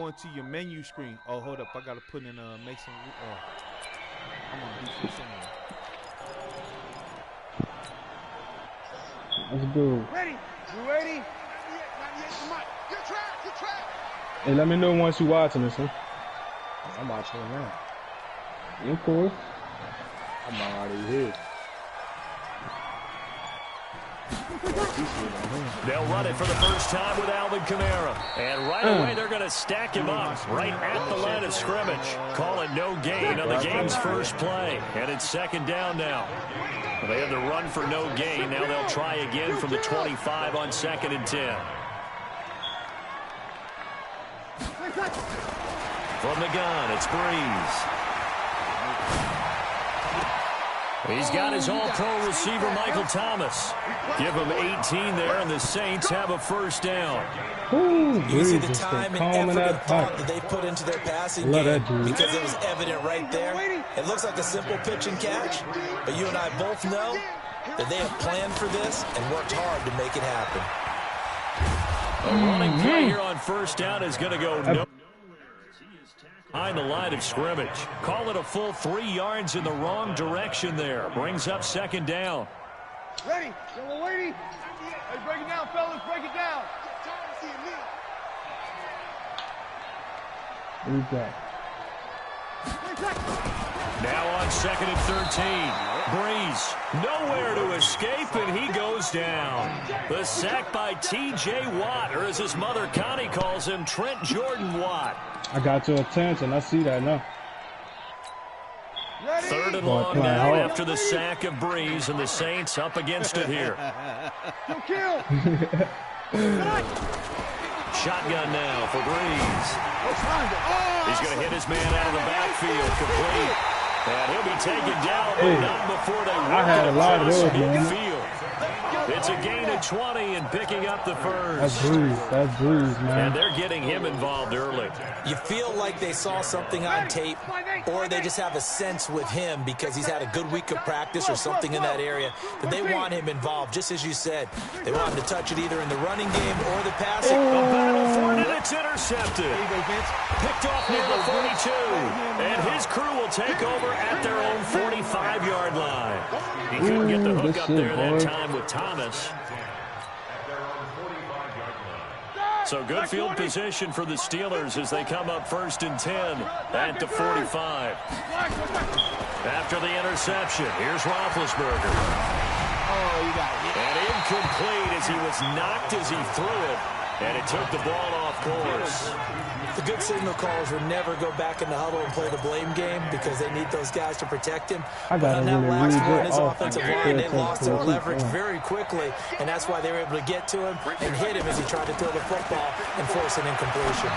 go into your menu screen. Oh, hold up. I got to put in Mason. I'm on defense anyway. Let's go. Ready? You ready? Not yet. Good track. Hey, let me know once you're watching this, huh? I'm watching it now. You cool? I'm already here. They'll run it for the first time with Alvin Kamara. And right away, they're going to stack him up right at the line of scrimmage. Call it no gain on the game's first play. And it's second down now. They had the run for no gain. Now they'll try again from the 25 on 2nd and 10. From the gun, it's Breeze. He's got his all-pro receiver, Michael Thomas. Give him 18 there, and the Saints have a first down. Ooh, you can see the Breeze time and effort and thought that they put into their passing game because it was evident right there. It looks like a simple pitch and catch, but you and I both know that they have planned for this and worked hard to make it happen. A running play here on first down is going to go no. Behind the line of scrimmage. Call it a full 3 yards in the wrong direction there. Brings up second down. Ready? We're waiting. Hey, break it down, fellas. Break it down. What we got? Now on 2nd and 13. Breeze nowhere to escape, and he goes down. The sack by T.J. Watt, or as his mother Connie calls him, Trent Jordan Watt. I got your attention. I see that now. Third and long now after the sack of Breeze, and the Saints up against it here. Shotgun now for Breeze. He's going to hit his man out of the backfield, complete. And he'll be taken down, but not before they work had a lot of those, midfield. It's a gain of 20 and picking up the first. That's Breeze, man. And they're getting him involved early. You feel like they saw something on tape, or they just have a sense with him because he's had a good week of practice or something in that area that they want him involved, just as you said. They want him to touch it either in the running game or the passing. A battle for it, and it's intercepted. Picked off near the 42. And his crew will take over at their own 45-yard line. He couldn't get the hook up there that time with Thomas. So good field position for the Steelers as they come up 1st and 10 at the 45. After the interception, here's Roethlisberger. And incomplete as he was knocked as he threw it. And it took the ball off course. The good signal callers would never go back in the huddle and play the blame game because they need those guys to protect him. But on that last one, his offensive line, they lost their leverage very quickly, and that's why they were able to get to him and hit him as he tried to throw the football and force an incompletion.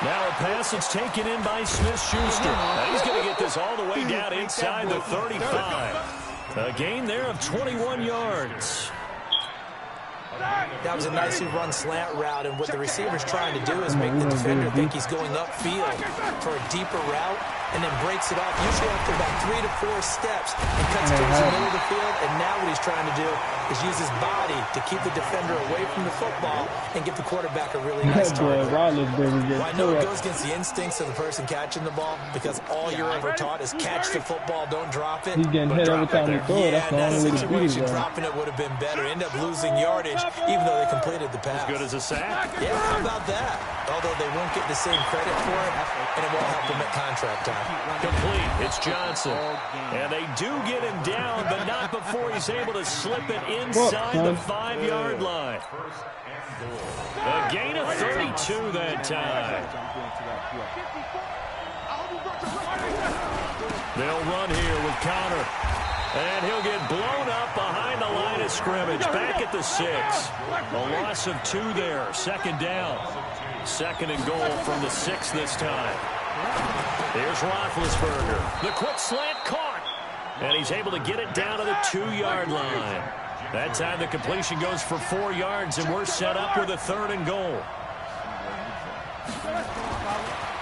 Now a pass that's taken in by Smith-Schuster. He's going to get this all the way down inside the 35. A gain there of 21 yards. That was a nicely run slant route, and what the receiver's trying to do is make the defender think he's going upfield for a deeper route and then breaks it off, usually after about 3 to 4 steps, and cuts towards the middle of the field. And now what he's trying to do is use his body to keep the defender away from the football and get the quarterback a really nice target. Well, I know it goes against the instincts of the person catching the ball because all you're ever taught is catch the football, don't drop it. He's getting hit every time he throws it. That's the only way to beat it. Dropping it would have been better. End up losing yardage, even though they completed the pass. As good as a sack. Yeah, how about that? Although they won't get the same credit for it, and it won't help them at contract time. Complete. It's Johnson. And they do get him down, but not before he's able to slip it inside the 5-yard line. A gain of 32 that time. They'll run here with Connor. And he'll get blown up behind the line of scrimmage. Back at the 6. A loss of 2 there. 2nd down. 2nd and goal from the 6 this time. Here's Roethlisberger. The quick slant caught. And he's able to get it down to the 2-yard line. That time the completion goes for 4 yards, and we're set up with a 3rd and goal.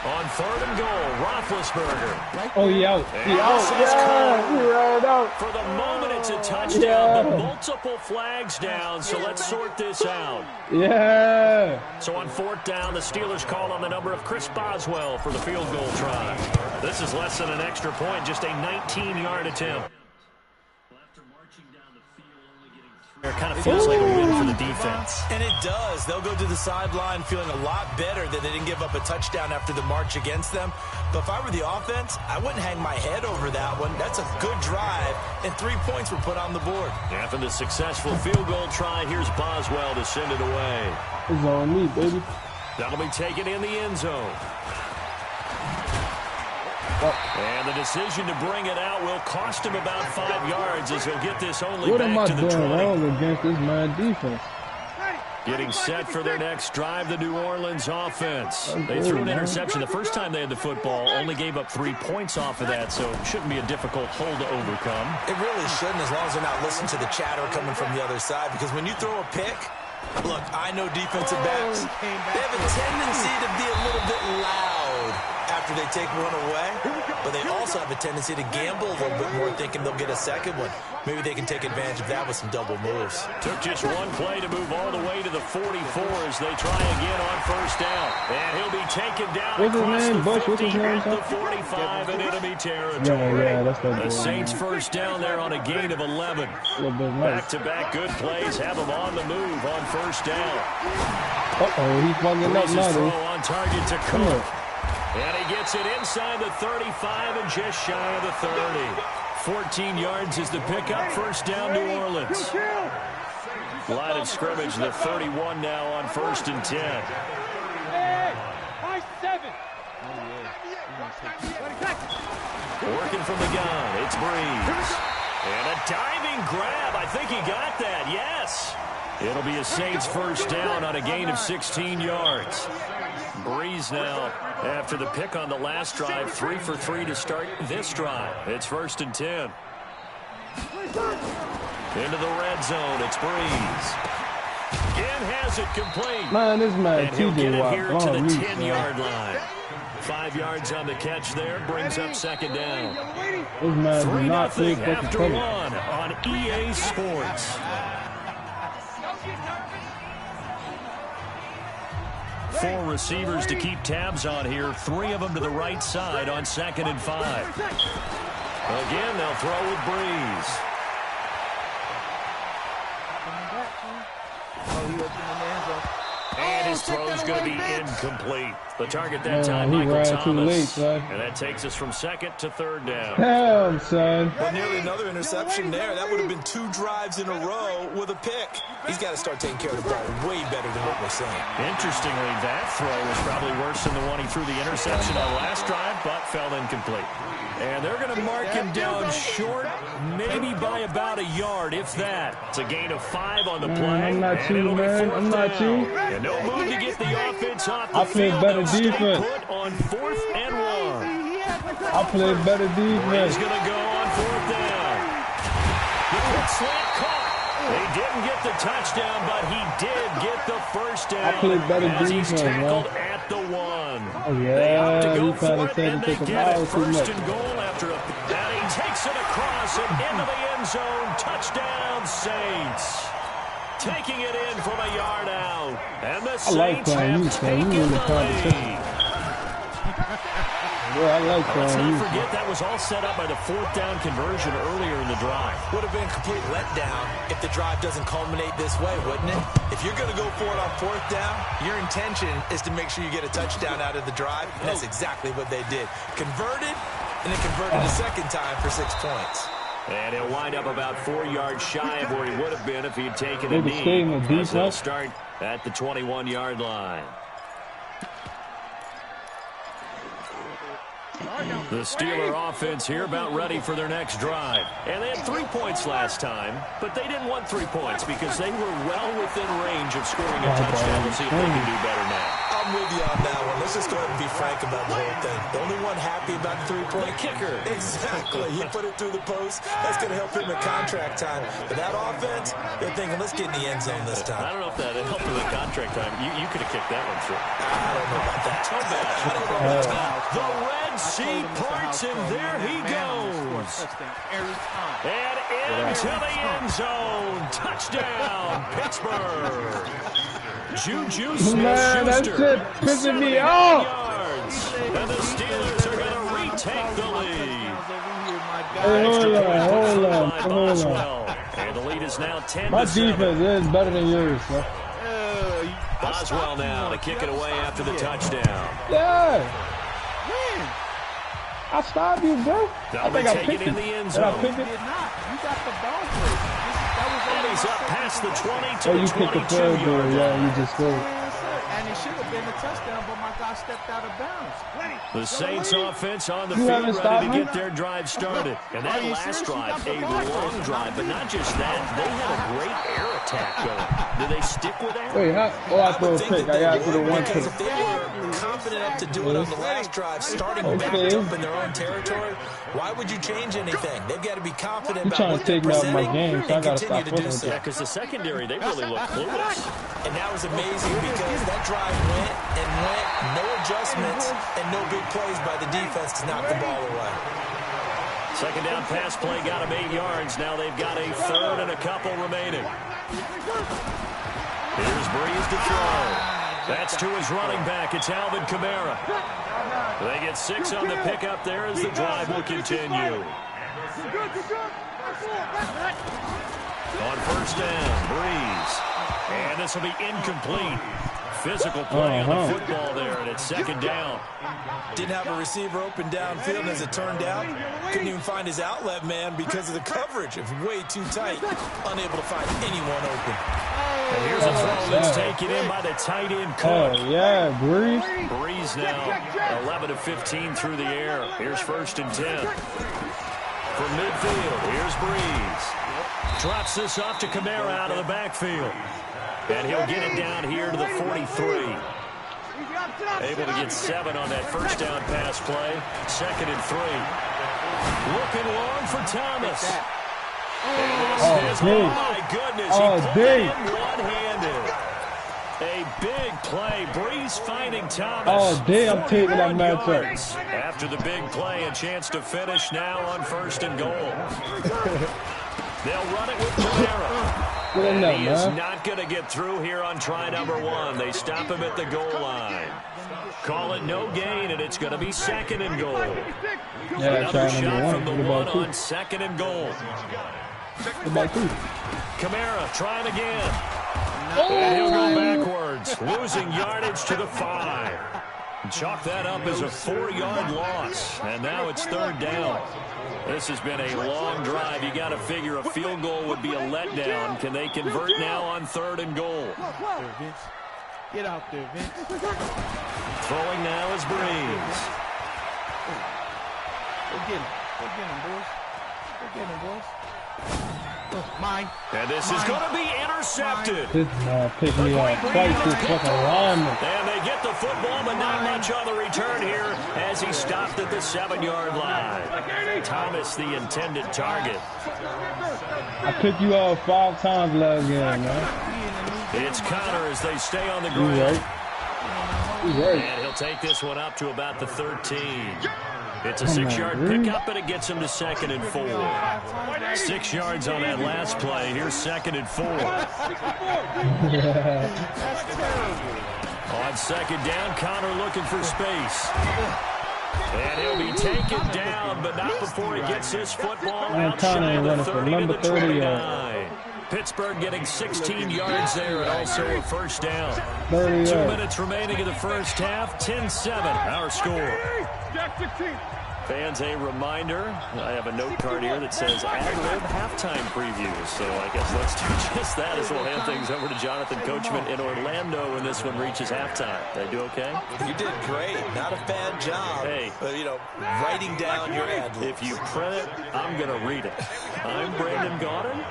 On 3rd and goal, Roethlisberger. Oh, he out. He out. Yeah, he ran out. For the moment, it's a touchdown, Yeah. but multiple flags down, so let's sort this out. Yeah. So on 4th down, the Steelers call on the number of Chris Boswell for the field goal try. This is less than an extra point, just a 19-yard attempt. It kind of feels like a win for the defense. And it does. They'll go to the sideline feeling a lot better that they didn't give up a touchdown after the march against them. But if I were the offense, I wouldn't hang my head over that one. That's a good drive, and 3 points were put on the board. After the successful field goal try, here's Boswell to send it away. It's on me, baby. That'll be taken in the end zone. And the decision to bring it out will cost him about 5 yards as he'll get this only What am I back to the doing 20. wrong against this man defense? Getting set for their next drive, the New Orleans offense. They threw an interception the first time they had the football, only gave up 3 points off of that, so it shouldn't be a difficult hole to overcome. It really shouldn't, as long as they're not listening to the chatter coming from the other side, because when you throw a pick, look, I know defensive backs, they have a tendency to be a little bit loud after they take one away, but they also have a tendency to gamble a little bit more, thinking they'll get a second one. Maybe they can take advantage of that with some double moves. Took just one play to move all the way to the 44 as they try again on 1st down. And he'll be taken down What's his across name, the Bush? What's 50 his name, at the 45 in enemy territory. Yeah, that's that The boy. Saints 1st down there on a gain of 11. A little bit nice. Back-to-back good plays have them on the move on 1st down. Uh-oh, he's fucking up Breeze's now, throw dude. on target to Come Cook. on. And he gets it inside the 35 and just shy of the 30. 14 yards is the pickup. 1st down, New Orleans. Line of scrimmage, the 31 now on 1st and 10. Working from the gun, it's Breeze. And a diving grab. I think he got that, yes. It'll be a Saints 1st down on a gain of 16 yards. Breeze now, after the pick on the last drive, 3 for 3 to start this drive. It's 1st and 10. Into the red zone, it's Breeze. Again has it complete. Man, this man, And he'll get TJ it Watt, here to gone the reach, 10-yard line. 5 yards on the catch there, brings up 2nd down. This man did not play 3-0 fucking after cover. 1 on EA Sports. 4 receivers to keep tabs on here. 3 of them to the right side on 2nd and 5. Again, they'll throw with Breeze. And his throw's going to be incomplete. The target that time, he Michael ran too Thomas. late, son. And that takes us from 2nd to 3rd down. Damn, son. But nearly another interception there. That would have been 2 drives in a row with a pick. He's got to start taking care of the ball way better than what we're seeing. Interestingly, that throw was probably worse than the one he threw the interception on last drive, but fell incomplete. And they're going to mark him down short, maybe by about a yard, if that. It's a gain of 5 on the play. I'm not and you, it'll be man. 4th I'm not down. you. And no move to get the offense off the I played field. better They'll stay defense. put on 4th and 1. I played better He's defense. going to go on 4th down. The quick slant caught. He didn't get the touchdown, but he did get the 1st down. I played better as he's defense, tackled man. at the 1. Oh, They opt to yeah, go he for probably it, said and to they take him get it. out too 1st much. and goal after a... And he takes it across and into the end zone. Touchdown, Saints. Taking it in from a yard out. And the I like Saints playing you, have son. You taken really the competition. lead. Yeah, I like Let's playing not you. forget that was all set up by the 4th down conversion earlier in the drive. Would have been a complete letdown if the drive doesn't culminate this way, wouldn't it? If you're going to go for it on 4th down, your intention is to make sure you get a touchdown out of the drive, and that's exactly what they did. Converted, and then converted a second time for 6 points. And he'll wind up about 4 yards shy of where he would have been if he had taken a Maybe stay in the knee. As they'll defense. start at the 21-yard line. The Steeler offense here about ready for their next drive. And they had 3 points last time, but they didn't want 3 points because they were well within range of scoring a touchdown. We'll see if they can do better now. I'll I'm with you on that one. Let's just go ahead and be frank about the whole thing. The only one happy about the three-point kicker. Exactly. He put it through the post. That's going to help him in contract time. But that offense, they're thinking, let's get in the end zone this time. I don't know if that helped with the contract time. You could have kicked that one through. I don't know about that. Too bad. I don't know about that. The Red Sea parts, and there he goes. And into the end zone. Touchdown, Pittsburgh. Juju Man, that Smith-Schuster. shit pissing me off. Yards. And the Steelers are going to retake the lead. Hold on. And the lead is now 10-7. My defense is better than yours, bro. Boswell now to kick it away after the touchdown. Yeah. I stopped you, bro. I think I picked it in it. the end Did I zone. pick it? You got the ball first. And he's up past the 20 to Oh, the you picked the 22 field yard goal. Yeah, line. you just scored. And it should have been a touchdown, but my guy stepped out of bounds. The Saints offense on the You field haven't ready stopped to me? get their drive started. And that last drive, a long drive, but not just that. They had a great air attack going. Do they stick with that? Wait, how? Oh, I threw a think pick. that I got they to the would, one because pick. if they were confident enough to do it on the last drive, starting back Okay. up in their own territory, why would you change anything? They've got to be confident You about trying what to they're take me out of my presenting game, so I and gotta continue stop to do fucking so. Yeah, because the secondary, they really look clueless. And that was amazing because that drive went and went, no adjustments, and no big plays by the defense to knock the ball away. Second down pass play got him 8 yards. Now they've got a third and a couple remaining. Here's Breeze to throw. That's to his running back. It's Alvin Kamara. They get 6 on the pickup there as the drive will continue. On first down, Breeze. And this will be incomplete. Physical play on the football there, and it's second down. Didn't have a receiver open downfield, and as it turned out, couldn't even find his outlet man because of the coverage. It was way too tight, unable to find anyone open. And here's a throw that's taken in by the tight end Cook. Oh, yeah, Breeze. Breeze now 11 of 15 through the air. Here's first and 10. From midfield, here's Breeze. Drops this off to Kamara out of the backfield. And he'll get it down here to the 43. Able to get 7 on that first down pass play. Second and 3. Looking long for Thomas. Oh my goodness. Oh, he pulled it in one-handed. A big play. Breeze finding Thomas. Oh, damn, I'm taking that 41 matchup. yards. After the big play, a chance to finish now on first and goal. They'll run it with Kamara. And he is not going to get through here on try number 1. They stop him at the goal line. Call it no gain, and it's going to be second and goal. Yeah, Another shot from the What about one on second and goal. What about two? Kamara trying again. And he'll go backwards, losing yardage to the 5. Chalk that up as a 4-yard loss, and now it's third down. This has been a long drive. You got to figure a field goal would be a letdown. Can they convert now on third and goal? Get out there, Vince. Throwing now is Breeze. Go get him. Go get him, boys. Go get him, boys. Mine. And this is going to be intercepted. This man picked me up. Fight this fucking lineman. And they get the football, but not much on the return here as he stopped at the 7-yard line. Thomas, the intended target. I picked you up 5 times last game, man. It's Connor as they stay on the You ground. right. You right. And he'll take this one up to about the 13. It's a 6-yard pickup, and it gets him to second and 4. 6 yards on that last play. Here's second and 4. On second down, Connor looking for space. And he'll be taken down, but not before he gets his football outside the 30 to the 29. Pittsburgh getting 16 yards there and also a first down. 2 minutes remaining in the first half. 10-7, our score. Fans, a reminder, I have a note card here that says ad-lib halftime previews. So I guess let's do just that as we'll hand things over to Jonathan Coachman in Orlando when this one reaches halftime. Did I do okay? You did great. Not a bad job. Hey. Writing down your ad. If you print it, I'm going to read it. I'm Brandon Gaudin.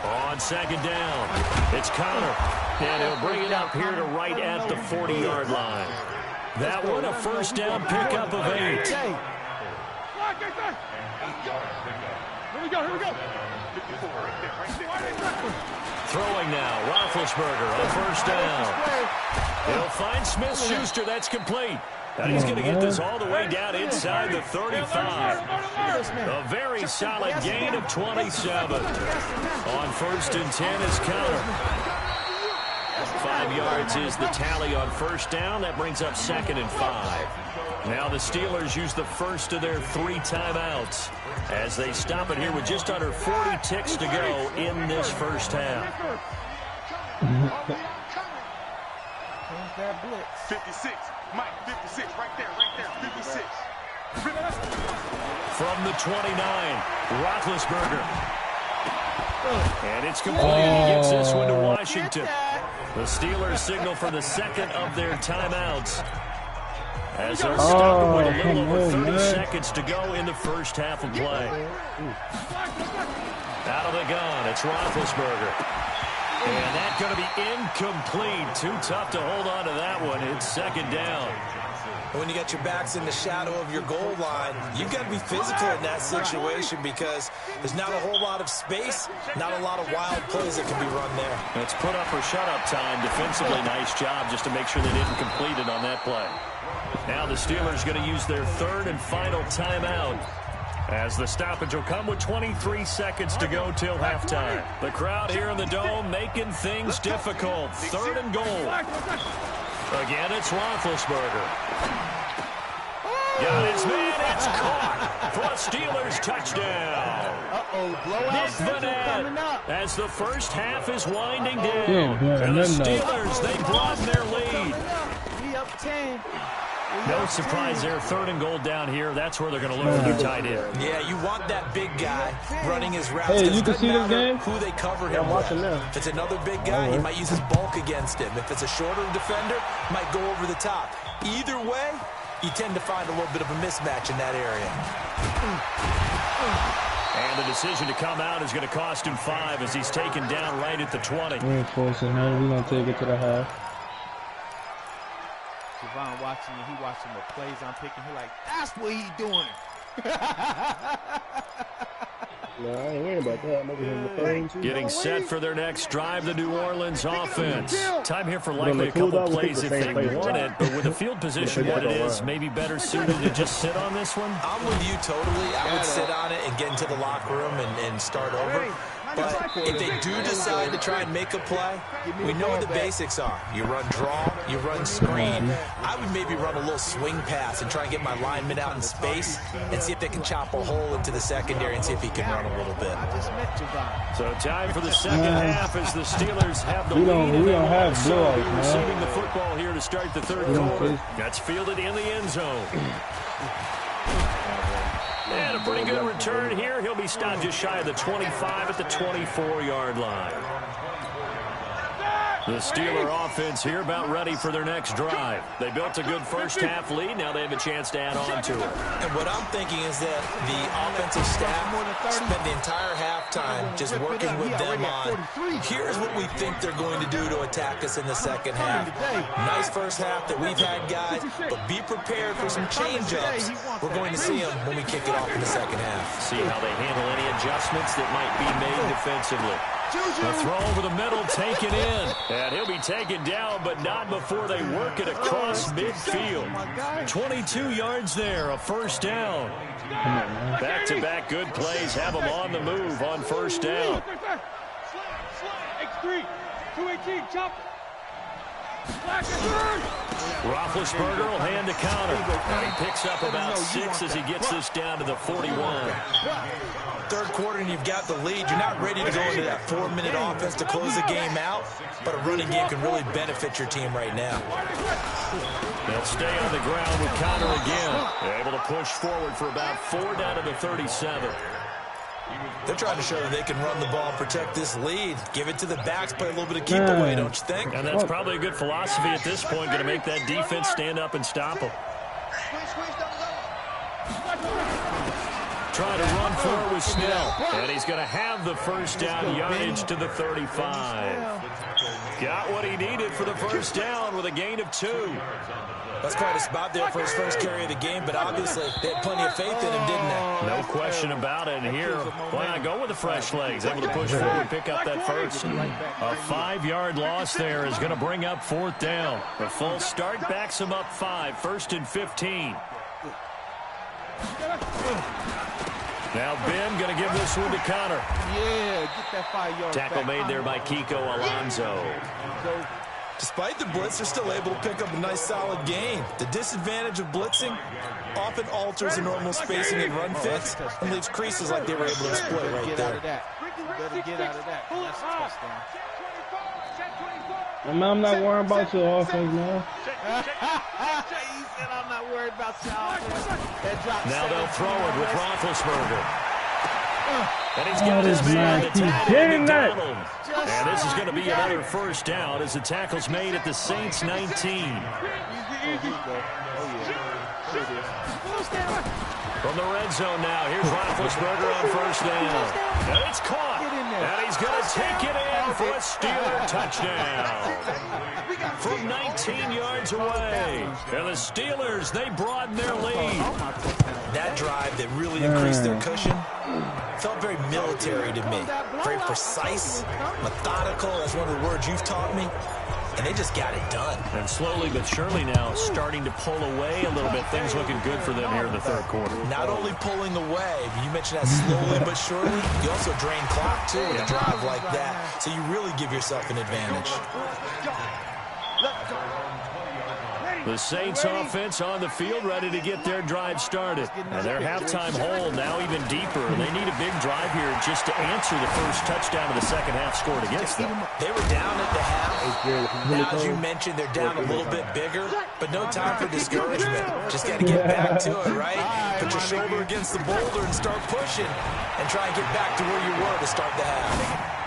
On second down, it's Connor. And he'll bring it up here to right at the 40-yard line. That one a first down pickup of 8. Here we go. Throwing now, Roethlisberger on first down. He'll find Smith-Schuster. That's complete. And he's going to get this all the way down inside the 35. A very solid gain of 27. On first and 10 is Counter. 5 yards is the tally on first down. That brings up 2nd and 5. Now the Steelers use the first of their 3 timeouts as they stop it here with just under 40 ticks to go in this first half. 56. Mike, 56. Right there. 56. From the 29, Roethlisberger. And it's complete. He gets this one to Washington. The Steelers signal for the second of their timeouts as they're stuck with a little over 30 seconds to go in the first half of play. Out of the gun, it's Roethlisberger. And that's going to be incomplete. Too tough to hold on to that one. It's 2nd down. When you got your backs in the shadow of your goal line, you've got to be physical in that situation because there's not a whole lot of space, not a lot of wild plays that can be run there. It's put up or shut up time. Defensively, nice job just to make sure they didn't complete it on that play. Now the Steelers going to use their 3rd and final timeout as the stoppage will come with 23 seconds to go till halftime. The crowd here in the Dome making things difficult. 3rd and goal. Again, it's Roethlisberger. Got his man. It's caught for a Steelers touchdown. Nick Vanette as the first half is winding down. And the Steelers, they broaden their lead. No surprise there. 3rd and goal down here. That's where they're going to look for their tight end. Yeah, you want that big guy running his routes. Hey, you can see this game? Who they cover him with. If it's another big guy, he might use his bulk against him. If it's a shorter defender, might go over the top. Either way, you tend to find a little bit of a mismatch in that area. And the decision to come out is going to cost him 5 as he's taken down right at the 20. Reinforcing him. We're going to take it to the half. Javon watching it, he watching the plays I'm picking. He like, that's what he doing. No, I ain't worried about that. I'm over here in the phone, too. Getting set for their next drive, the New Orleans offense. Time here for likely a couple plays if they want it, but with the field position what it is, maybe better suited to just sit on this one? I'm with you totally. I would sit on it and get into the locker room and start over. But if they do decide to try and make a play, we know what the basics are. You run draw, you run screen. I would maybe run a little swing pass and try and get my lineman out in space and see if they can chop a hole into the secondary and see if he can run a little bit. So time for the second half as the Steelers have the lead. We don't have blowouts, man. Receiving the football here to start the 3rd quarter. That's fielded in the end zone. And a pretty good return here. He'll be stopped just shy of the 25 at the 24-yard line. The Steeler offense here about ready for their next drive. They built a good first half lead. Now they have a chance to add on to it. And what I'm thinking is that the offensive staff spent the entire halftime just working with them on, here's what we think they're going to do to attack us in the second half. Nice first half that we've had, guys, but be prepared for some change-ups. We're going to see them when we kick it off in the second half. See how they handle any adjustments that might be made defensively. The throw over the middle, taken in. And he'll be taken down, but not before they work it across midfield. 22 yards there, a first down. Back-to-back good plays have them on the move on first down. X3, 218, chop. Roethlisberger will hand to Counter. And he picks up about 6 as he gets this down to the 41. Third quarter and you've got the lead. You're not ready to go into that 4-minute offense to close the game out, but a running game can really benefit your team right now. They'll stay on the ground with Counter again. They're able to push forward for about 4 down to the 37. They're trying to show that they can run the ball and protect this lead. Give it to the backs, play a little bit of keep away, don't you think? And that's probably a good philosophy at this point, going to make that defense stand up and stop them. Trying to run forward with Snell. And he's going to have the first down, yardage to the 35. Got what he needed for the first down with a gain of 2. That's quite a spot there for his first carry of the game, but obviously they had plenty of faith in him, didn't they? No question about it. And here, why not go with the fresh legs? Able to push forward, pick up that first. A 5-yard loss there is going to bring up 4th down. The full start backs him up 5, 1st and 15. Now Ben going to give this one to Connor. Yeah, get that 5-yard Tackle back. made there by Kiko Alonso. Despite the blitz, they're still able to pick up a nice solid gain. The disadvantage of blitzing often alters the normal spacing and run fits and leaves creases like they were able to exploit right there. Better get out of that. That's a touchdown. I'm not worried about your offense, man. He said, I'm not worried about your offense. Now they'll throw it with Roethlisberger. And he's got his this man, man the keeps tight getting end, that. McDonald. And this is going to be another first down as the tackle's made at the Saints 19. From the red zone now, here's Roethlisberger on first down. And it's caught. And he's going to take it in for a Steeler touchdown. From 19 yards away. And the Steelers, they broaden their lead. That drive that really increased their cushion felt very military to me. Very precise, methodical. That's one of the words you've taught me. And they just got it done. And slowly but surely now starting to pull away a little bit. Things looking good for them here in the third quarter. Not only pulling away, you mentioned that slowly but surely, you also drain clock too with a drive like that. So you really give yourself an advantage. The Saints offense on the field ready to get their drive started. And their halftime hole now even deeper. They need a big drive here just to answer the first touchdown of the second half scored against them. They were down at the half. Now, as you mentioned, they're down a little bit bigger, but no time for discouragement. Just got to get back to it, right? Put your shoulder against the boulder and start pushing and try and get back to where you were to start the half.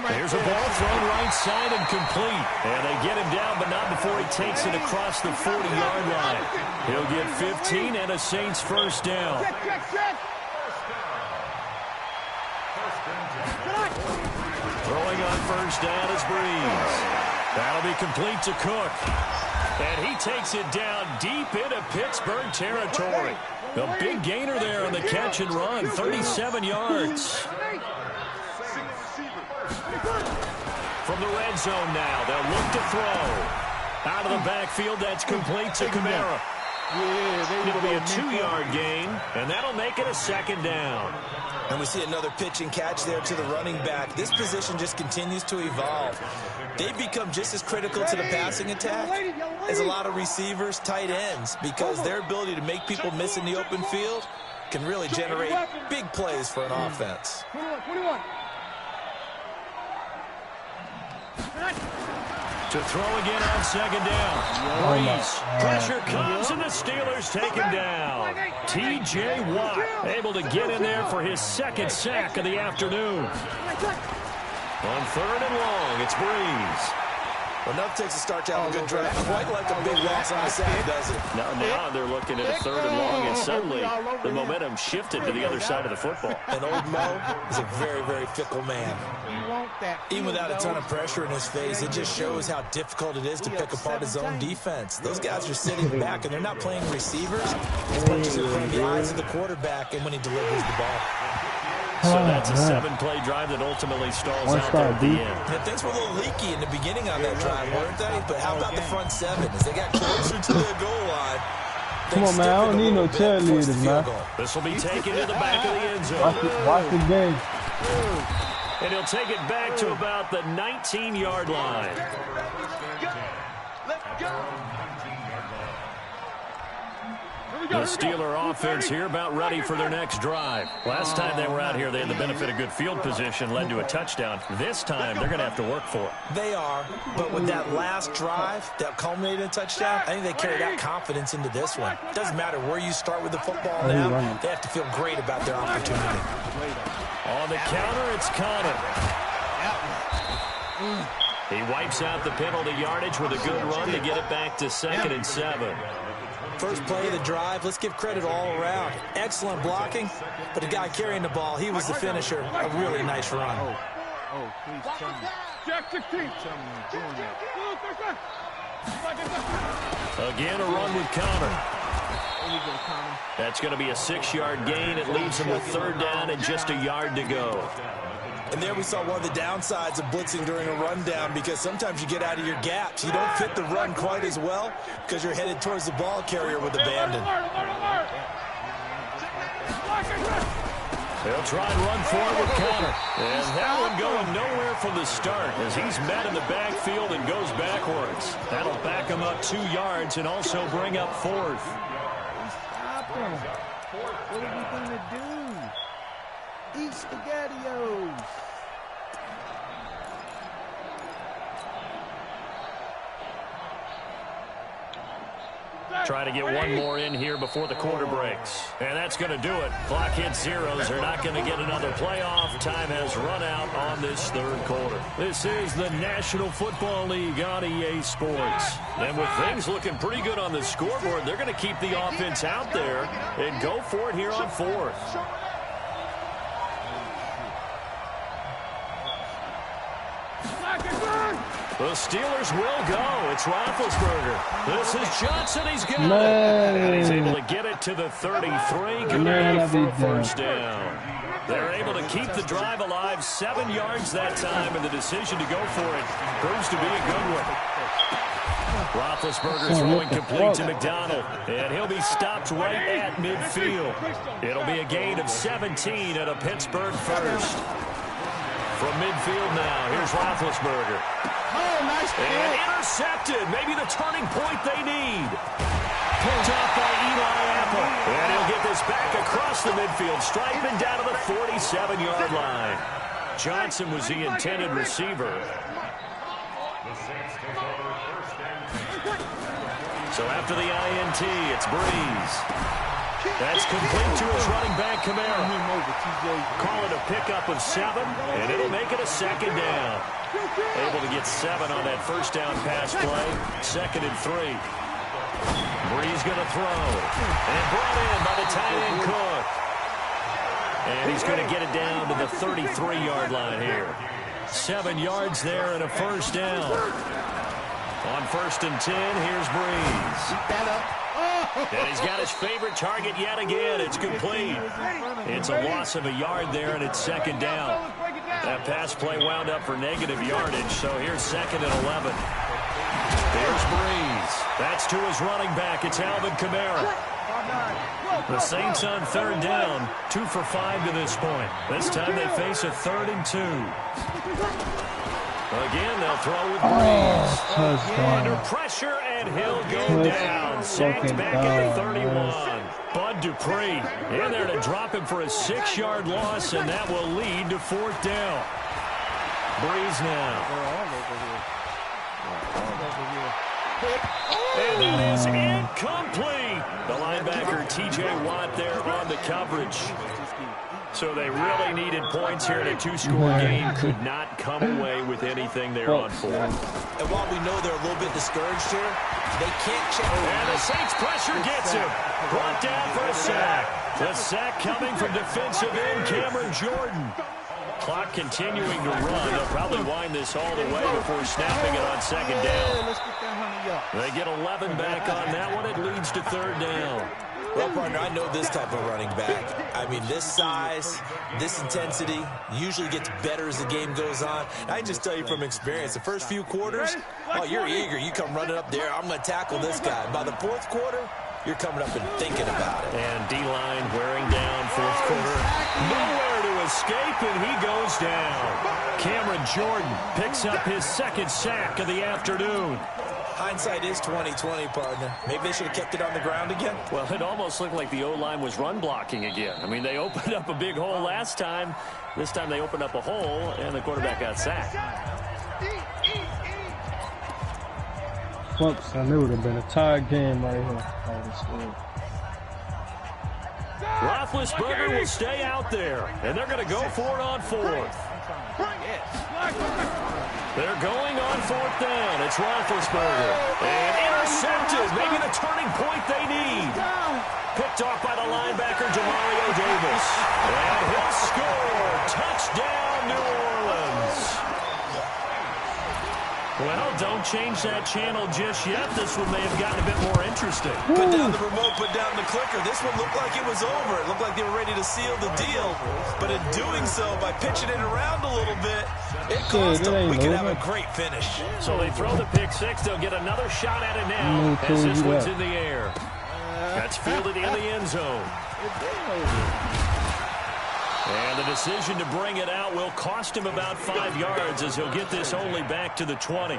There's a ball thrown right side and complete. And they get him down, but not before he takes it across the 40-yard line. He'll get 15 and a Saints first down. Throwing on first down is Breeze. That'll be complete to Cook. And he takes it down deep into Pittsburgh territory. A big gainer there on the catch and run, 37 yards. From the red zone now, they'll look to throw. Out of the backfield, that's complete to Kamara. It'll be a 2-yard gain, and that'll make it a second down. And we see another pitch and catch there to the running back. This position just continues to evolve. They become just as critical to the passing attack as a lot of receivers, tight ends, because their ability to make people miss in the open field can really generate big plays for an offense. To throw again on second down. Breeze. Pressure comes, and the Steelers take him down. T.J. Watt able to get in there for his second sack of the afternoon. On third and long, it's Breeze. Enough takes a start to have a good drive. Quite like a big loss on the sack, does it? Now they're looking at a third and long, and suddenly the momentum shifted to the other side of the football. And old Mo is a very, very fickle man. Even without a ton of pressure in his face, it just shows how difficult it is to pick apart his own defense. Those guys are sitting back, and they're not playing receivers. He's playing in front of the eyes of the quarterback and when he delivers the ball. So that's a 7-play drive that ultimately stalls out there at the end. And things were a little leaky in the beginning on that drive, weren't they? But how about the front seven? As they got closer to the goal line. Come on, man. I don't need no cheerleaders, man. This will be taken to the back of the end zone. Watch the game. And he'll take it back to about the 19-yard line. Let's go. The Steeler offense here about ready for their next drive. Last time they were out here, they had the benefit of good field position, led to a touchdown. This time, they're going to have to work for it. They are, but with that last drive that culminated in a touchdown, I think they carry that confidence into this one. It doesn't matter where you start with the football now. They have to feel great about their opportunity. On the counter, it's Connor. He wipes out the penalty yardage with a good run to get it back to 2nd and 7. First play of the drive, let's give credit all around. Excellent blocking, but the guy carrying the ball, he was the finisher. A really nice run. Oh, please tell me. Jack 16. Again, a run with Connor. That's going to be a 6-yard gain. It leaves him with 3rd down and just a yard to go. And there we saw one of the downsides of blitzing during a rundown, because sometimes you get out of your gaps. You don't fit the run quite as well because you're headed towards the ball carrier with abandon. They'll try and run forward with Connor. And that one going nowhere from the start as he's met in the backfield and goes backwards. That'll back him up 2 yards and also bring up 4th. Stop him. What are we going to do? Eat SpaghettiOs. Try to get one more in here before the quarter breaks. And that's going to do it. Clock hits zeros. They're not going to get another playoff. Time has run out on this 3rd quarter. This is the National Football League on EA Sports. And with things looking pretty good on the scoreboard, they're going to keep the offense out there and go for it here on 4th. The Steelers will go. It's Roethlisberger. This is Johnson. He's got it. And he's able to get it to the 33. Good enough for a 1st down. They're able to keep the drive alive. 7 yards that time, and the decision to go for it proves to be a good one. Roethlisberger throwing complete to McDonald, and he'll be stopped right at midfield. It'll be a gain of 17 and a Pittsburgh 1st. From midfield now, here's Roethlisberger. Oh, nice and pick. Intercepted. Maybe the turning point they need. Picked off by Eli Apple. And he'll get this back across the midfield, striping down to the 47-yard line. Johnson was the intended receiver. So after the INT, it's Breeze. That's complete to his running back, Kamara. Call it a pickup of 7, and it'll make it a 2nd down. Able to get 7 on that 1st down pass play. 2nd and 3. Breeze going to throw. And brought in by the tight end Cook. And he's going to get it down to the 33-yard line here. 7 yards there and a 1st down. On 1st and 10, here's Breeze. And he's got his favorite target yet again. It's complete. It's a loss of a yard there, and it's 2nd down. That pass play wound up for negative yardage, so here's 2nd and 11. There's Breeze. That's to his running back. It's Alvin Kamara. The Saints on 3rd down, 2 for 5 to this point. This time they face a 3rd and 2. Again, they'll throw with Breeze. Under pressure, and he'll go down. Sacked back at the 31. Bud Dupree in there to drop him for a 6-yard loss, and that will lead to 4th down. Breeze now. And that is incomplete. The linebacker, T.J. Watt, there on the coverage. So they really needed points here in a 2-score game. Could not come away with anything there on 4. And while we know they're a little bit discouraged here, they can't check. And the Saints pressure gets him. Brought down for a sack. The sack coming from defensive end Cameron Jordan. Clock continuing to run. They'll probably wind this all the way before snapping it on 2nd down. They get 11 back on that one. It leads to 3rd down. Well, partner, I know this type of running back. I mean, this size, this intensity usually gets better as the game goes on. I can just tell you from experience, the first few quarters, oh, you're eager. You come running up there, I'm going to tackle this guy. By the 4th quarter, you're coming up and thinking about it. And D-line wearing down 4th quarter. Nowhere to escape, and he goes down. Cameron Jordan picks up his 2nd sack of the afternoon. Hindsight is 20/20, partner. Maybe they should have kept it on the ground again. Well, it almost looked like the O-line was run blocking again. I mean, they opened up a big hole last time. This time they opened up a hole, and the quarterback got sacked. Fucks, I knew it would have been a tie game right here. Roethlisberger will stay out there, and they're going to go for it on 4th. They're going on 4th down. It's Roethlisberger. And intercepted. Maybe the turning point they need. Picked off by the linebacker, Demario Davis. And he'll score. Touchdown, New Orleans. Well, don't change that channel just yet. This one may have gotten a bit more interesting. Put down the remote, put down the clicker. This one looked like it was over. It looked like they were ready to seal the deal. But in doing so, by pitching it around a little bit, it cost them. We could have a great finish. So they throw the pick six. They'll get another shot at it now as this one's in the air. That's fielded in the end zone. And the decision to bring it out will cost him about 5 yards as he'll get this only back to the 20.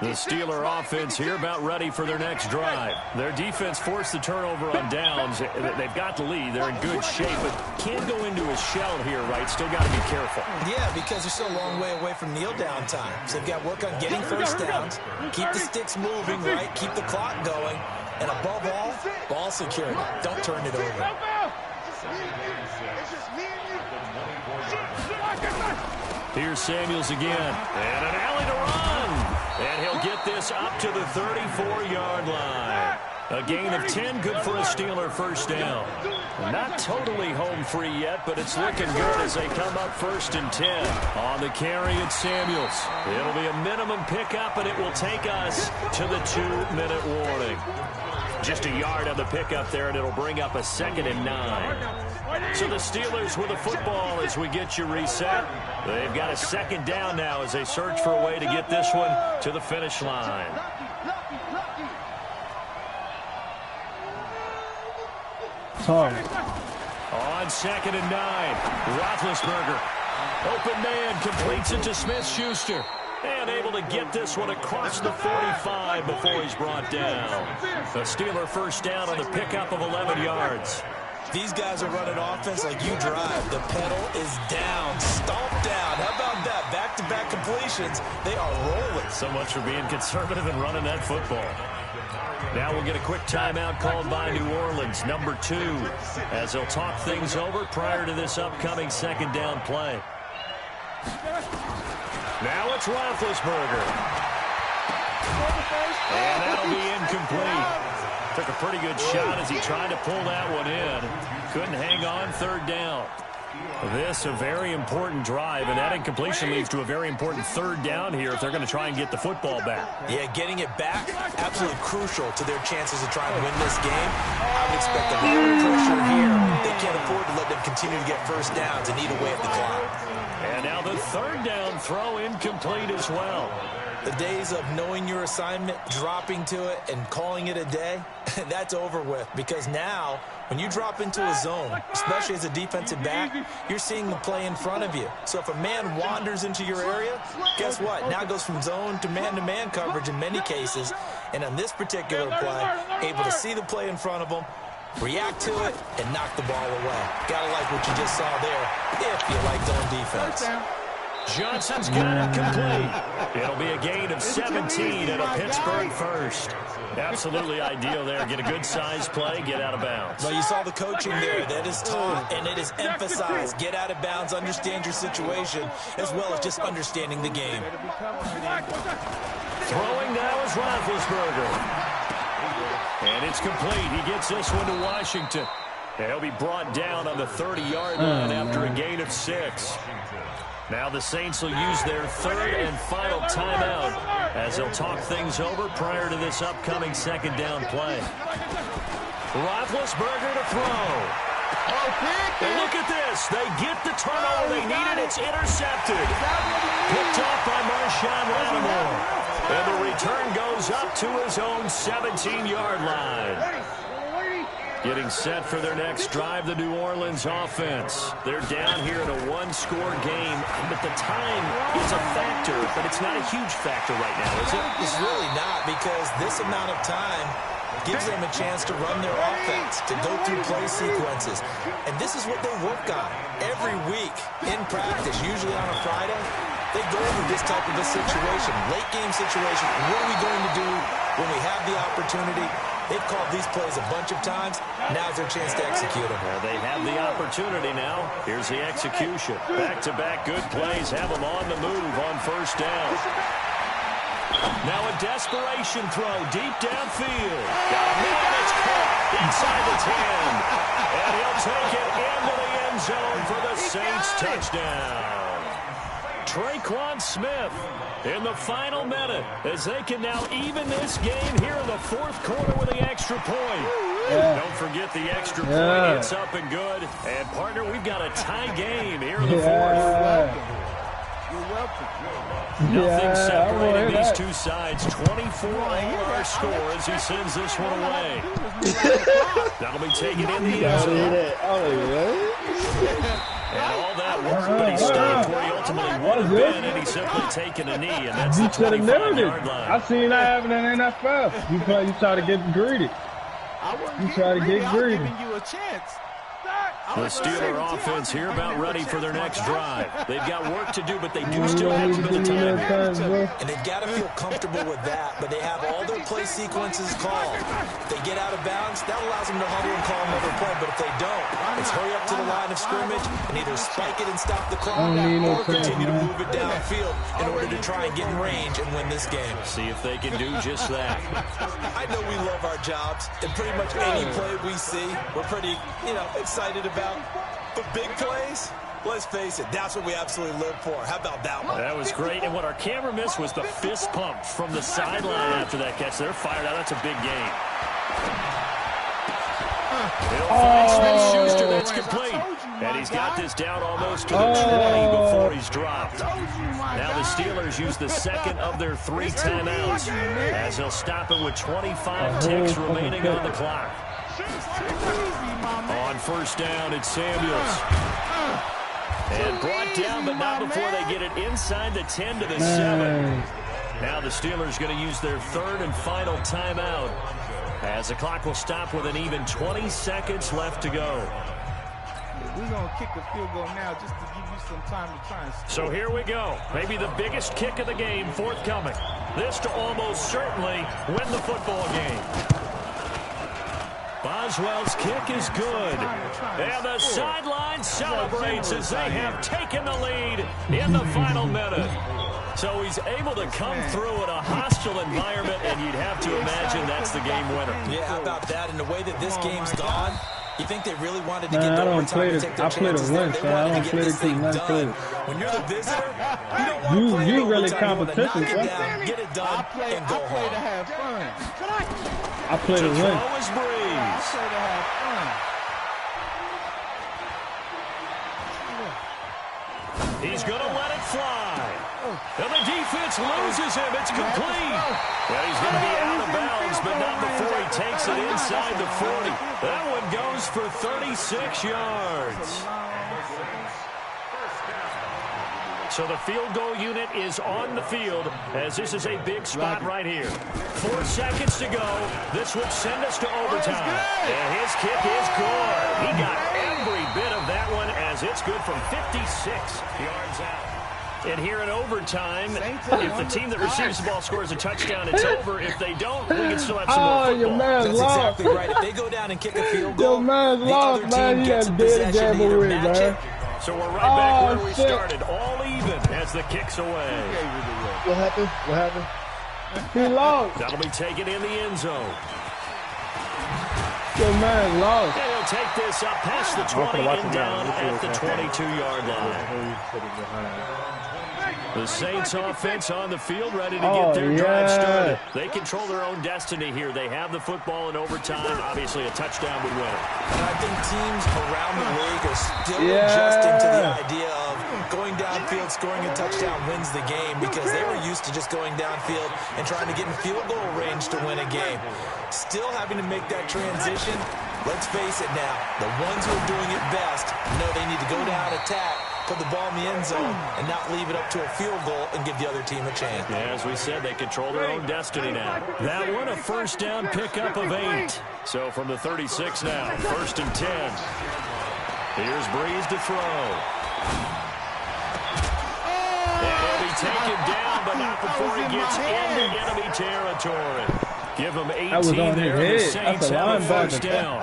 The Steeler offense here about ready for their next drive. Their defense forced the turnover on downs. They've got the lead. They're in good shape, but can't go into a shell here, right? Still got to be careful. Yeah, because they're still a long way away from kneel down time. So they've got to work on getting first downs, keep the sticks moving, right? Keep the clock going. And above all, ball security. Don't turn it over. Here's Samuels again. And an alley to run. And he'll get this up to the 34-yard line. A gain of 10, good for a Steeler first down. Not totally home free yet, but it's looking good as they come up 1st and 10. On the carry, it's Samuels. It'll be a minimum pickup, and it will take us to the 2-minute warning. Just a yard on the pickup there, and it'll bring up a 2nd and 9. So the Steelers with the football as we get you reset. They've got a 2nd down now as they search for a way to get this one to the finish line. Sorry. On 2nd and 9, Roethlisberger. Open man completes it to Smith-Schuster. And able to get this one across the 45 before he's brought down. The Steeler first down on the pickup of 11 yards. These guys are running offense like you drive. The pedal is down, stomped down. How about that? Back-to-back completions. They are rolling. So much for being conservative and running that football. Now we'll get a quick timeout called by New Orleans, number 2, as they'll talk things over prior to this upcoming 2nd down play. Now it's Roethlisberger. And that'll be incomplete. Took a pretty good shot as he tried to pull that one in. Couldn't hang on, 3rd down. This a very important drive, and that incompletion leads to a very important 3rd down here if they're going to try and get the football back. Yeah, getting it back, absolutely crucial to their chances of trying to win this game. I would expect a lot of pressure here. They can't afford to let them continue to get first downs and eat away at the clock. And now the 3rd down throw incomplete as well. The days of knowing your assignment, dropping to it, and calling it a day, that's over with. Because now, when you drop into a zone, especially as a defensive back, you're seeing the play in front of you. So if a man wanders into your area, guess what? Now it goes from zone to man coverage in many cases. And on this particular play, able to see the play in front of them, react to it, and knock the ball away. Gotta like what you just saw there, if you like zone defense. Johnson's got it complete. It'll be a gain of 17 and a Pittsburgh first. Absolutely ideal there. Get a good-sized play, get out of bounds. Well, you saw the coaching there. That is taught, and it is emphasized. Get out of bounds, understand your situation, as well as just understanding the game. Throwing now is Roethlisberger. And it's complete. He gets this one to Washington. And he'll be brought down on the 30-yard line after a gain of 6. Now the Saints will use their 3rd and final timeout as they'll talk things over prior to this upcoming 2nd down play. Roethlisberger to throw. And look at this. They get the turnover they needed. It's intercepted. Picked off by Marshawn Lattimore. And the return goes up to his own 17-yard line. Getting set for their next drive, the New Orleans offense. They're down here in a 1-score game, but the time is a factor, but it's not a huge factor right now, is it? It's really not, because this amount of time gives them a chance to run their offense, to go through play sequences. And this is what they work on every week in practice, usually on a Friday. They go over this type of a situation, late game situation. What are we going to do when we have the opportunity? They've called these plays a bunch of times. Now's their chance to execute them. Well, they have the opportunity now. Here's the execution. Back-to-back good plays have them on the move on 1st down. Now a desperation throw deep downfield. Got a man that's caught inside the 10. And he'll take it into the end zone for the Saints touchdown. Traquan Smith in the final minute as they can now even this game here in the fourth quarter with the extra point. Yeah. Don't forget the extra point. It's up and good. And, partner, we've got a tie game here in the fourth. You're welcome. Nothing separating these two sides. 24 all our score as he sends this one away. That'll be taken in the end zone. And all that work, but he stopped where he ultimately would have been, and he's simply taken a knee, and that's the 25-yard line. I seen that happen in NFL. You try to get greedy. You try to get greedy. Giving you a chance. The Steeler offense here about ready for their next drive. They've got work to do, but they do still have a bit of time here. And they've got to feel comfortable with that, but they have all their play sequences called. If they get out of bounds, that allows them to huddle and call another play, but if they don't, it's hurry up to the line of scrimmage and either spike it and stop the clock or continue to move it downfield in order to try and get in range and win this game. See if they can do just that. I know we love our jobs, and pretty much any play we see, we're pretty, excited about. But big plays, let's face it, that's what we absolutely live for. How about that one? That was great, and what our camera missed was the fist pump from the sideline after that catch. They're fired out. That's a big gain. He'll find Smith-Schuster. That's complete. And he's got this down almost to the 20 before he's dropped. Now the Steelers use the second of their 3 timeouts as they'll stop it with 25 ticks remaining on the clock. On first down, it's Samuels. And brought down, but not before they get it inside the 10 to the 7. Now the Steelers going to use their third and final timeout as the clock will stop with an even 20 seconds left to go. We're going to kick a field goal now just to give you some time to try and score. So here we go. Maybe the biggest kick of the game forthcoming. This to almost certainly win the football game. Boswell's kick is good. And the sideline celebrates as they have taken the lead in the final minute. So he's able to come through in a hostile environment, and you'd have to imagine that's the game winner. Yeah, how about that? And the way that this game's gone, you think they really wanted to get to overtime and take their chances there. They wanted to get this thing done. When you're the visitor, you don't want to play it really overtime. You want to knock competition, it down, get it done, and go home. To have fun. I play to win. Throw is Breeze. To have fun. He's going to let it fly. And the defense loses him. It's complete. Well, he's going to be out of bounds, but not before he takes it inside the 40. That one goes for 36 yards. So the field goal unit is on the field as this is a big spot right here. 4 seconds to go. This would send us to overtime. And his kick is good. He got every bit of that one as it's good from 56 yards out. And here in overtime, if the team that receives the ball scores a touchdown, it's over. If they don't, we can still have some more football. Your man's That's lost. exactly right. If they go down and kick a field goal, Your man's the lost, other man. team He gets had a dead possession to gamble either with, match man. it. So we're right back where we shit. started, all even as the kick's away. What happened? What happened? He lost. That'll be taken in the end zone. Your man lost. And he'll take this up past the 20 and down at the 22-yard line. The Saints offense on the field ready to get their drive started. They control their own destiny here. They have the football in overtime. Obviously, a touchdown would win it. And I think teams around the league are still adjusting to the idea of going downfield, scoring a touchdown wins the game because they were used to just going downfield and trying to get in field goal range to win a game. Still having to make that transition. Let's face it now, the ones who are doing it best know they need to go down, attack, put the ball in the end zone, and not leave it up to a field goal and give the other team a chance. Yeah, as we said, they control their own destiny now. That one, a first down pickup of 8. So from the 36 now, first and 10. Here's Breeze to throw. And he'll be taken down, but not before he gets into enemy territory. Give him 18 That was on there. his The head. Saints That's a have a first linebacker. down.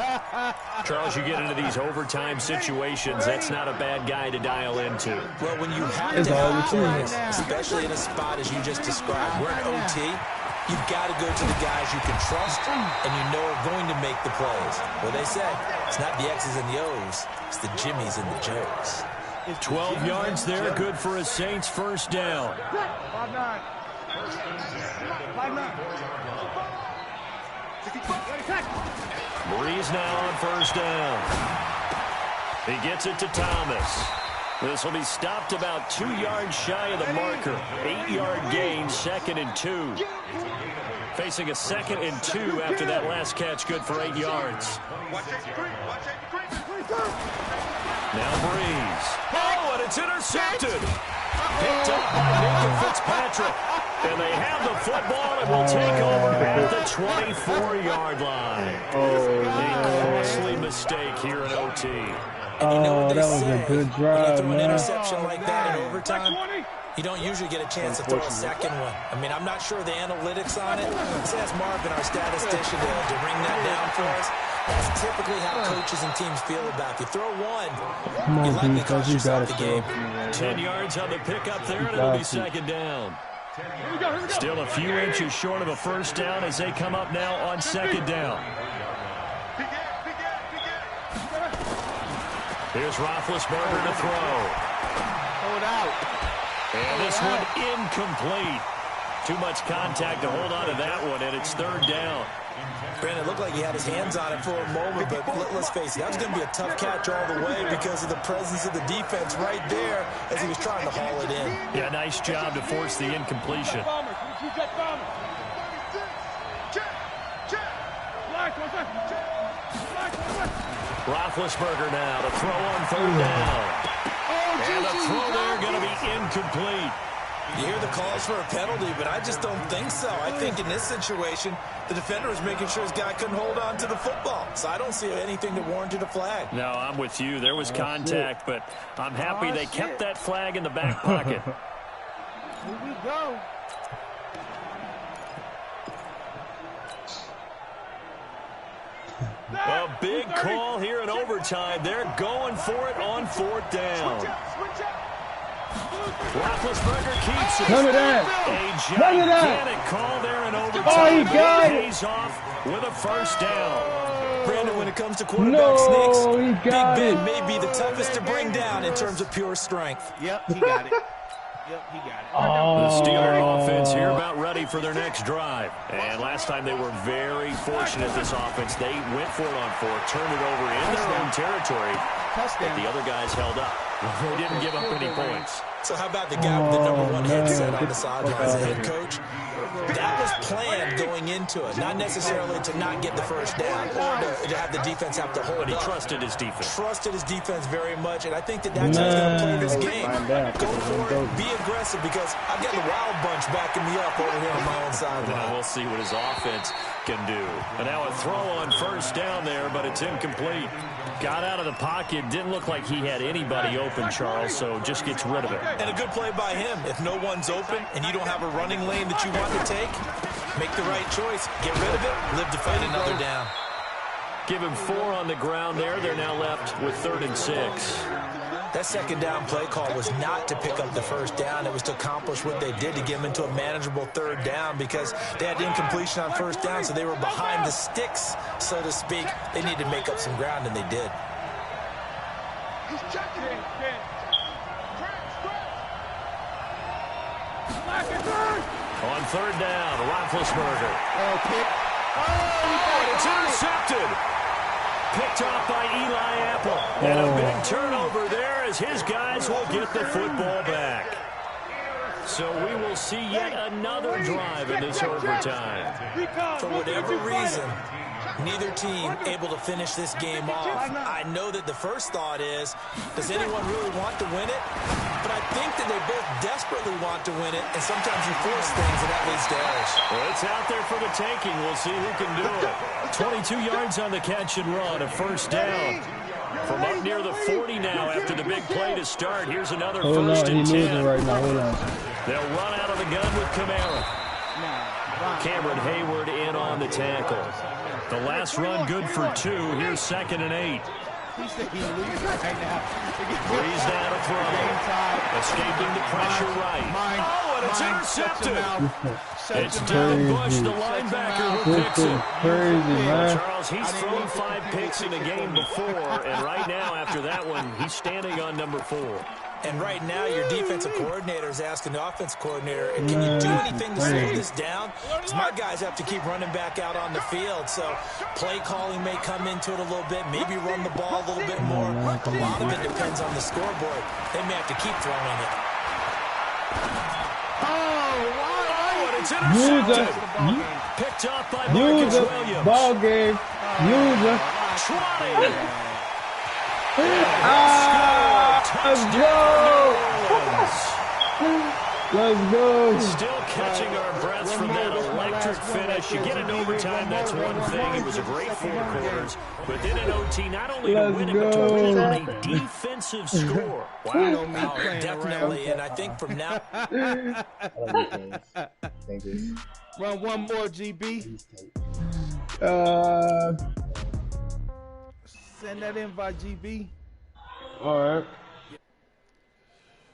Charles, you get into these overtime situations, that's not a bad guy to dial into. Well, when you have It's to all have the team. plays, especially in a spot as you just described, we're in OT, you've got to go to the guys you can trust and you know are going to make the plays. Well, they say it's not the X's and the O's, it's the Jimmies and the Joes. 12 yards there, good for a Saints first down. 5-9. 5-9. Breeze now on first down. He gets it to Thomas. This will be stopped about 2 yards shy of the marker. 8-yard gain, 2nd and 2. Facing a 2nd and 2 after that last catch, good for 8 yards. Now Breeze. Oh, and it's intercepted. Picked up by Minka Fitzpatrick. And they have the football and will take over at the 24-yard line. A costly mistake here in OT. And you know what they that was say, a good when drive, you throw an man. interception like that in overtime, you don't usually get a chance to throw a second one. I mean, I'm not sure the analytics on it. Let's ask Marvin, our statistician, to ring that down for us. That's typically how coaches and teams feel about you. Throw one, Come you on, likely defense, cost you yourself got the it, game. 10 yards on the pickup there, and it'll be 2nd down. Still a few inches short of a first down as they come up now on 2nd down. Here's Roethlisberger to throw. Hold out. And this one incomplete. Too much contact to hold on to that one, and it's 3rd down. Brandon, it looked like he had his hands on it for a moment, but let's face it, that was going to be a tough catch all the way because of the presence of the defense right there as he was trying to haul it in. Yeah, nice job to force the incompletion. Roethlisberger now to throw on 3rd down. And the throw there going to be incomplete. You hear the calls for a penalty, but I just don't think so. I think in this situation, the defender was making sure his guy couldn't hold on to the football. So I don't see anything that warranted a flag. No, I'm with you. There was contact, but I'm happy they kept that flag in the back pocket. Here we go. A big call here in overtime. They're going for it on 4th down. Roethlisberger keeps it. None of that. A None of that. gigantic call there in overtime. Oh, he got it. Pays off with a first down. Brandon, when it comes to quarterback No, sneaks, he Big got Ben it. may be the toughest to bring down in terms of pure strength. Yep, he got it. Yep, he got it. The Steeler offense here about ready for their next drive. And last time they were very fortunate, this offense. They went for it on 4th, turned it over in their own territory. But the other guys held up. They didn't give up any points. So how about the guy with the #1 headset on the sideline as a head coach? That was planned going into it, not necessarily to not get the first down or to have the defense have to hold But he up. trusted his defense. Trusted his defense very much, and I think that's how he's going to play this game. Go for it, be aggressive, because I've got the Wild Bunch backing me up over here on my own sideline. Now we'll see what his offense can do. And now a throw on first down there, but it's incomplete. Got out of the pocket. Didn't look like he had anybody open, Charles, so just gets rid of it. And a good play by him. If no one's open and you don't have a running lane that you want to take, make the right choice. Get rid of it. Live to fight another down. Give him 4 on the ground there. They're now left with 3rd and 6. That 2nd down play call was not to pick up the first down. It was to accomplish what they did to get them into a manageable 3rd down because they had incompletion on 1st down, so they were behind the sticks, so to speak. They needed to make up some ground, and they did. On 3rd down, Roethlisberger. Oh, pick. Oh, it's intercepted. Picked off by Eli Apple. And a big turnover there as his guys will get the football back. So we will see yet another drive in this overtime. For whatever reason, neither team able to finish this game off. I know that the first thought is, does anyone really want to win it? But I think that they both desperately want to win it, and sometimes you force things, and that leads to errors. Well, it's out there for the taking. We'll see who can do it. 22 yards on the catch and run, a first down. From up near the 40 now after the big play to start. Here's another first and 10. Right now. Hold on. They'll run out of the gun with Kamara. Cameron Hayward in on the tackle. The last run good for 2. Here's 2nd and 8. He's right now. Breeze down to throw. Escaping the pressure right. Oh, and it's intercepted. It's Devin Bush, the linebacker, who picks it. Crazy, man. Charles, he's thrown 5 picks in the game before, and right now, after that one, he's standing on number 4. And right now, your defensive coordinator is asking the offense coordinator, can you do anything to slow this down? Because my guys have to keep running back out on the field. So play calling may come into it a little bit, maybe run the ball a little bit more. A lot of it depends on the scoreboard. They may have to keep throwing it. Oh, and it's intercepted. Picked up by Marcus Williams. Ball game. User. 20. Let's go! Let's go! Still catching our breaths from that electric finish. You get into overtime, that's one thing. It was a great 4 quarters. But then in OT, not only to win it, but to win it on a defensive score. Wow. Definitely, and I think from now... Thank you. Run one more, GB. Send that invite, GB. All right.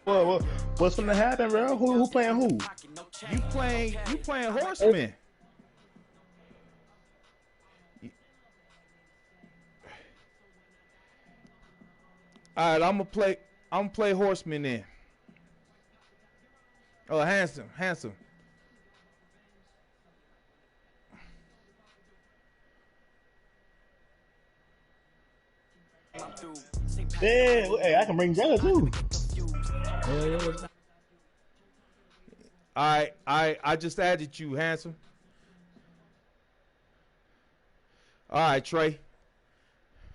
Well, what's gonna happen, bro? Who playing who? You playing Horseman. All right, I'm gonna play Horseman then. Oh, handsome. Yeah, hey, I can bring Jella too. I just added you, handsome. All right, Trey.